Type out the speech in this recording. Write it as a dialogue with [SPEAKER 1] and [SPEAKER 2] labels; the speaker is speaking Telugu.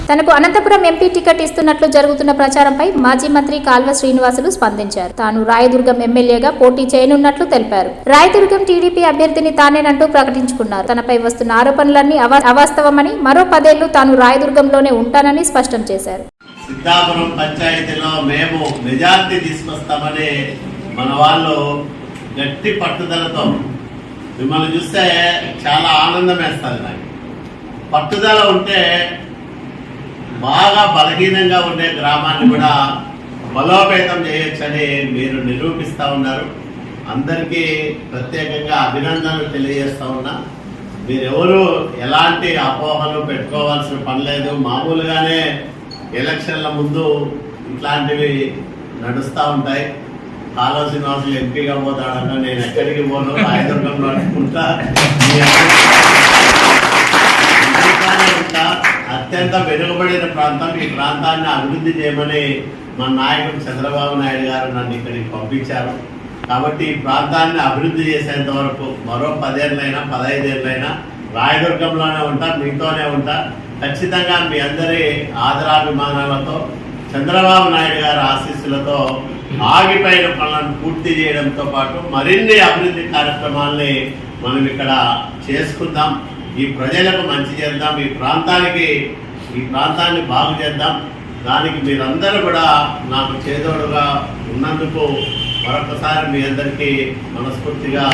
[SPEAKER 1] తనకు అనంతపురం ఎంపీ టికెట్ ఇస్తున్నట్లు జరుగుతున్న ప్రచారంపై మాజీ మంత్రి కాల్వ శ్రీనివాసులు స్పందించారు. తాను రాయదుర్గం ఎమ్మెల్యేగా పోటీ చేయనున్నట్లు తెలిపారు. రాయదుర్గం టీడీపీ అభ్యర్థిని తానేనంటూ ప్రకటించుకున్నారు. తనపై వస్తున్న ఆరోపణలన్నీ అవాస్తవమని, మరో 10 ఏళ్లు తాను రాయదుర్గంలోనే ఉంటానని స్పష్టం చేశారు.
[SPEAKER 2] సిద్ధాపురం పంచాయతీలో మేము మెజార్టీ తీసుకొస్తామని మన వాళ్ళు గట్టి పట్టుదలతో, మిమ్మల్ని చూస్తే చాలా ఆనందం వేస్తుంది. నాకు పట్టుదల ఉంటే బాగా బలహీనంగా ఉండే గ్రామాన్ని కూడా బలోపేతం చేయొచ్చని మీరు నిరూపిస్తూ ఉన్నారు. అందరికీ ప్రత్యేకంగా అభినందనలు తెలియజేస్తూ ఉన్నా. మీరెవరు ఎలాంటి అపోహలు పెట్టుకోవాల్సిన పని లేదు. మామూలుగానే ఎలక్షన్ల ముందు ఇట్లాంటివి నడుస్తూ ఉంటాయి. కాలువ శ్రీనివాసులు ఎంపీగా పోతాడన్నా నేను ఎక్కడికి పోను, రాయదుర్గంలో అనుకుంటా అత్యంత వెనుకబడిన ప్రాంతం. ఈ ప్రాంతాన్ని అభివృద్ధి చేయమని మన నాయకుడు చంద్రబాబు నాయుడు గారు నన్ను ఇక్కడికి పంపించారు. కాబట్టి ఈ ప్రాంతాన్ని అభివృద్ధి చేసేంత వరకు మరో 10 ఏళ్ళైనా 15 ఏళ్ళైనా రాయదుర్గంలోనే ఉంటా, మీతోనే ఉంటా. ఖచ్చితంగా మీ అందరి ఆదరాభిమానాలతో, చంద్రబాబు నాయుడు గారి ఆశీస్సులతో ఆగిపోయిన పనులను పూర్తి చేయడంతో పాటు మరిన్ని అభివృద్ధి కార్యక్రమాల్ని మనం ఇక్కడ చేసుకుందాం. ఈ ప్రజలకు మంచి చేద్దాం, ఈ ప్రాంతాన్ని బాగు చేద్దాం. దానికి మీరందరూ కూడా నాకు చేదోడుగా ఉన్నందుకు మరొకసారి మీ అందరికీ మనస్ఫూర్తిగా